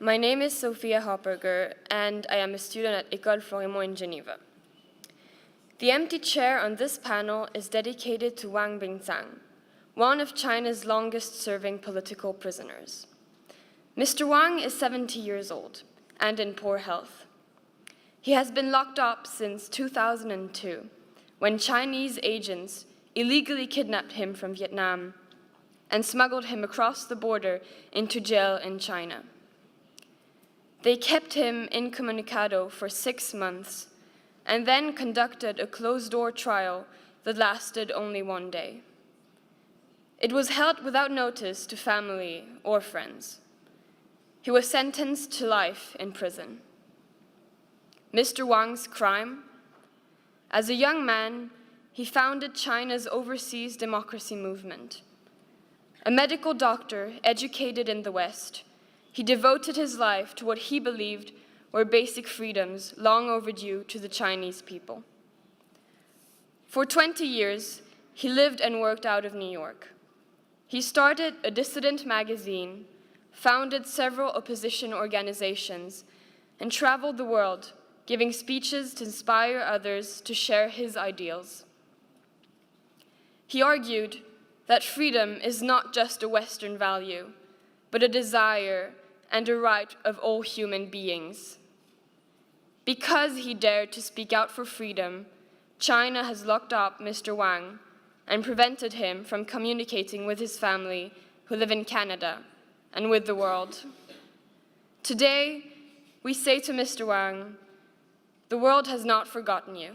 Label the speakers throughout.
Speaker 1: My name is Sophia Hopperger, and I am a student at École Florimont in Geneva. The empty chair on this panel is dedicated to Wang Bingzang, one of China's longest-serving political prisoners. Mr. Wang is 70 years old and in poor health. He has been locked up since 2002, when Chinese agents illegally kidnapped him from Vietnam and smuggled him across the border into jail in China. They kept him incommunicado for 6 months and then conducted a closed-door trial that lasted only 1 day. It was held without notice to family or friends. He was sentenced to life in prison. Mr. Wang's crime? As a young man, he founded China's overseas democracy movement. A medical doctor educated in the West, he devoted his life to what he believed were basic freedoms long overdue to the Chinese people. For 20 years, he lived and worked out of New York. He started a dissident magazine, founded several opposition organizations, and traveled the world, giving speeches to inspire others to share his ideals. He argued that freedom is not just a Western value, but a desire and a right of all human beings. Because he dared to speak out for freedom, China has locked up Mr. Wang and prevented him from communicating with his family who live in Canada and with the world. Today, we say to Mr. Wang, the world has not forgotten you.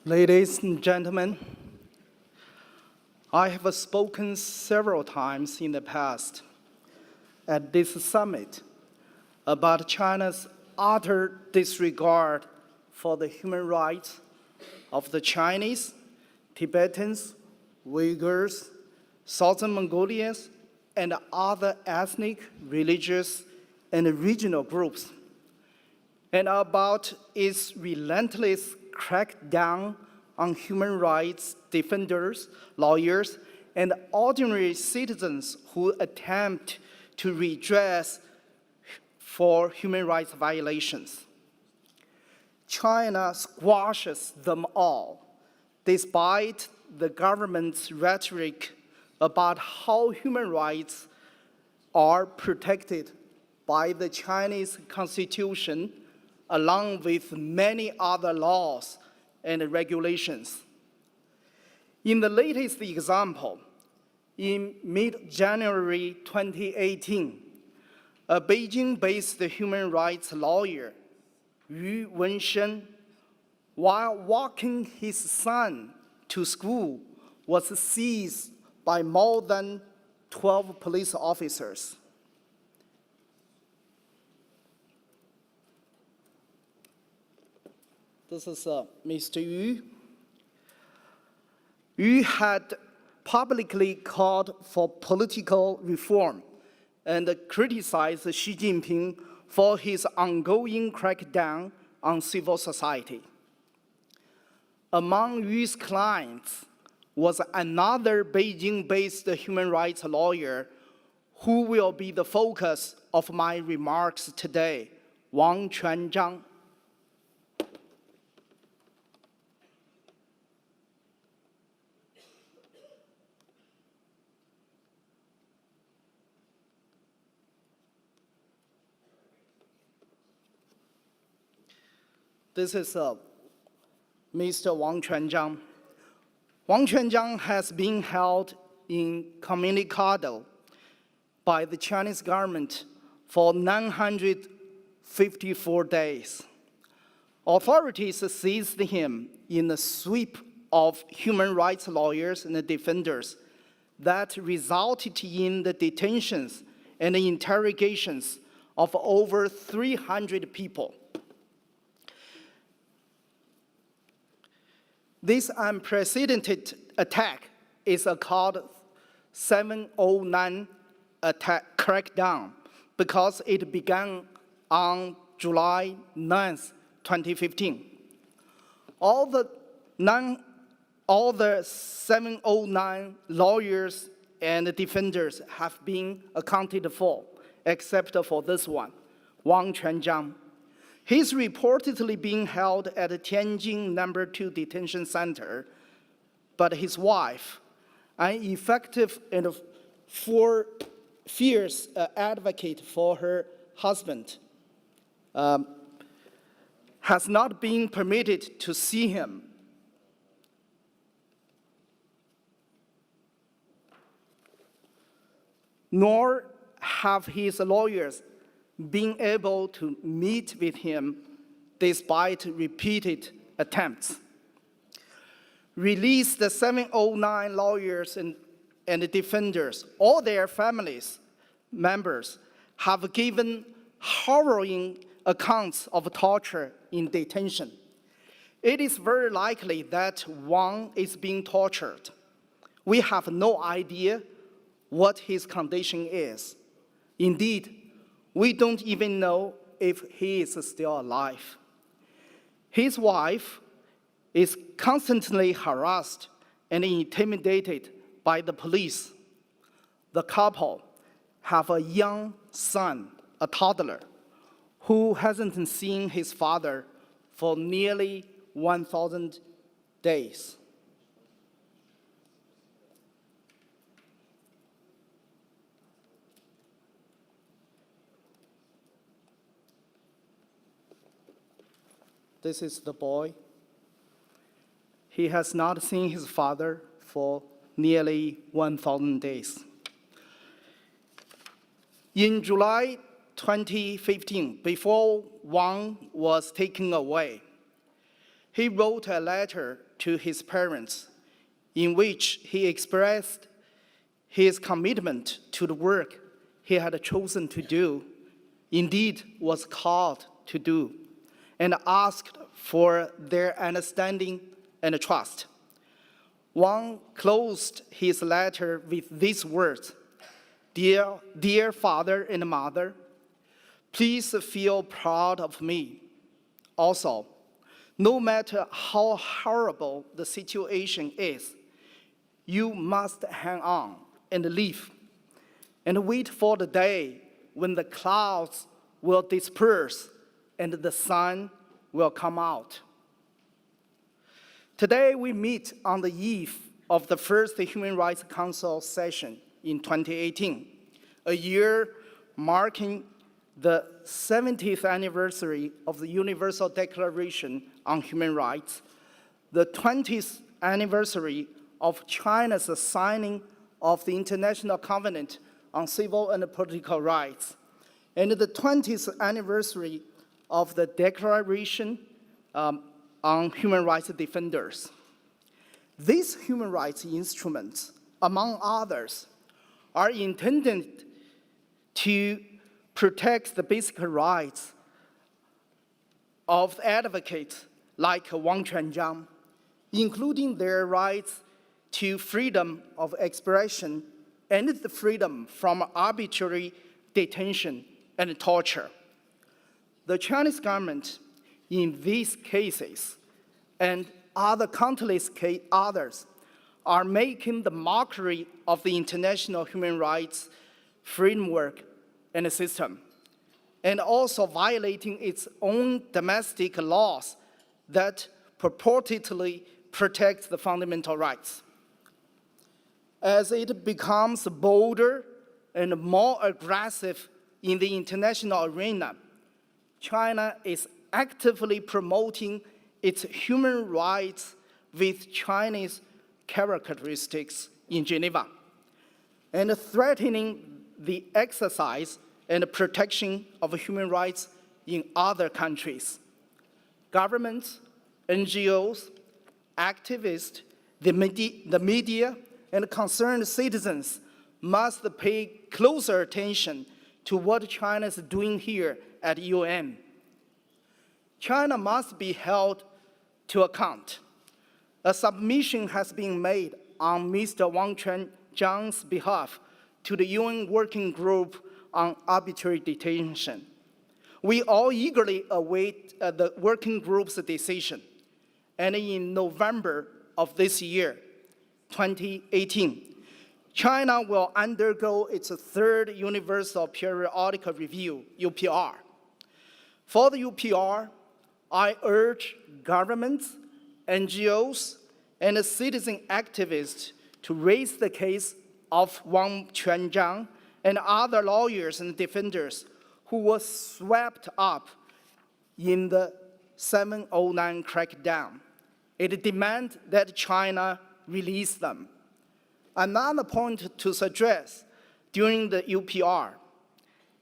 Speaker 2: Ladies and gentlemen, I have spoken several times in the past at this summit about China's utter disregard for the human rights of the Chinese, Tibetans, Uyghurs, Southern Mongolians, and other ethnic, religious, and regional groups, and about its relentless crackdown on human rights defenders, lawyers, and ordinary citizens who attempt to redress for human rights violations. China squashes them all, despite the government's rhetoric about how human rights are protected by the Chinese Constitution, along with many other laws and regulations. In the latest example, in mid-January 2018, a Beijing-based human rights lawyer, Yu Wenshen, while walking his son to school, was seized by more than 12 police officers. This is Mr. Yu. Yu had publicly called for political reform and criticized Xi Jinping for his ongoing crackdown on civil society. Among Yu's clients was another Beijing-based human rights lawyer who will be the focus of my remarks today, Wang Quanzhang. This is Mr. Wang Quanzhang. Wang Quanzhang has been held incommunicado by the Chinese government for 954 days. Authorities seized him in a sweep of human rights lawyers and defenders, that resulted in the detentions and interrogations of over 300 people. This unprecedented attack is called 709 attack crackdown because it began on July 9th, 2015. All the 709 lawyers and defenders have been accounted for, except for this one, Wang Quanzhang. He's reportedly being held at the Tianjin No. 2 detention center, but his wife, an effective and fierce advocate for her husband, has not been permitted to see him. Nor have his lawyers been able to meet with him despite repeated attempts. Release the 709 lawyers and defenders, all their families, members, have given harrowing accounts of torture in detention. It is very likely that Wang is being tortured. We have no idea what his condition is. Indeed, we don't even know if he is still alive. His wife is constantly harassed and intimidated by the police. The couple have a young son, a toddler, who hasn't seen his father for nearly 1,000 days. This is the boy. He has not seen his father for nearly 1,000 days. In July 2015, before Wang was taken away, he wrote a letter to his parents in which he expressed his commitment to the work he had chosen to do, indeed was called to do, and asked for their understanding and trust. Wang closed his letter with these words: Dear father and mother, please feel proud of me. Also, no matter how horrible the situation is, you must hang on and live, and wait for the day when the clouds will disperse and the sun will come out. Today, we meet on the eve of the first Human Rights Council session in 2018, a year marking the 70th anniversary of the Universal Declaration on Human Rights, the 20th anniversary of China's signing of the International Covenant on Civil and Political Rights, and the 20th anniversary of the Declaration on Human Rights Defenders. These human rights instruments, among others, are intended to protect the basic rights of advocates like Wang Quanzhang, including their rights to freedom of expression and the freedom from arbitrary detention and torture. The Chinese government, in these cases, and other countless others, are making the mockery of the international human rights framework and system, and also violating its own domestic laws that purportedly protect the fundamental rights. As it becomes bolder and more aggressive in the international arena, China is actively promoting its human rights with Chinese characteristics in Geneva, and threatening the exercise and protection of human rights in other countries. Governments, NGOs, activists, the media, and concerned citizens must pay closer attention to what China is doing here at UN. China must be held to account. A submission has been made on Mr. Wang Quanzhang's behalf to the UN Working Group on Arbitrary Detention. We all eagerly await the working group's decision. And in November of this year, 2018, China will undergo its third Universal Periodic Review, UPR. For the UPR, I urge governments, NGOs, and citizen activists to raise the case of Wang Quanzhang and other lawyers and defenders who were swept up in the 709 crackdown. It demands that China release them. Another point to suggest during the UPR,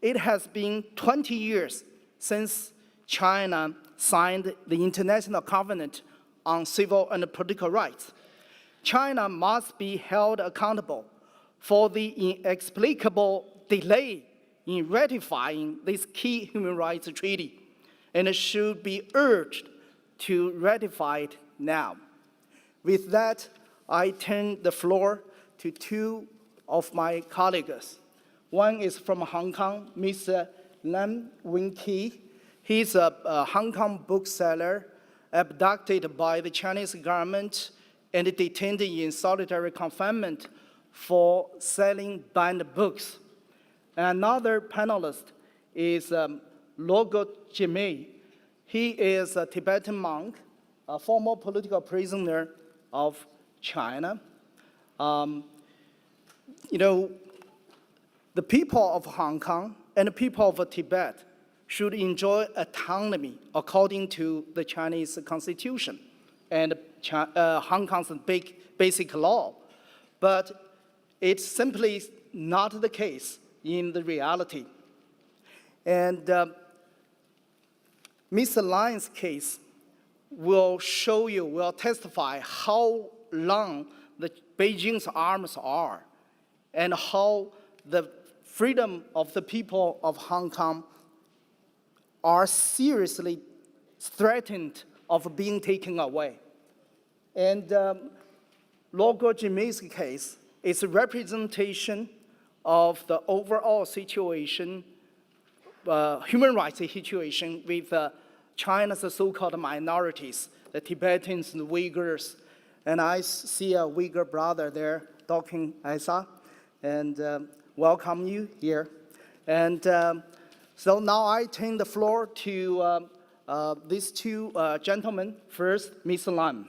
Speaker 2: it has been 20 years since China signed the International Covenant on Civil and Political Rights. China must be held accountable for the inexplicable delay in ratifying this key human rights treaty, and should be urged to ratify it now. With that, I turn the floor to two of my colleagues. One is from Hong Kong, Mr. Lam Wing-Ki. He's a Hong Kong bookseller abducted by the Chinese government and detained in solitary confinement for selling banned books. Another panelist is Logo Jimei. He is a Tibetan monk, a former political prisoner of China. The people of Hong Kong and the people of Tibet should enjoy autonomy according to the Chinese constitution and Hong Kong's basic law. But it's simply not the case in the reality. And Mr. Lion's case will testify how long the Beijing's arms are and how the freedom of the people of Hong Kong are seriously threatened of being taken away. And Logo Jimei's case is a representation of the overall situation, human rights situation with China's so-called minorities, the Tibetans and the Uyghurs. And I see a Uyghur brother there talking, Isa, and welcome you here. And so now I turn the floor to these two gentlemen. First, Mr. Lam.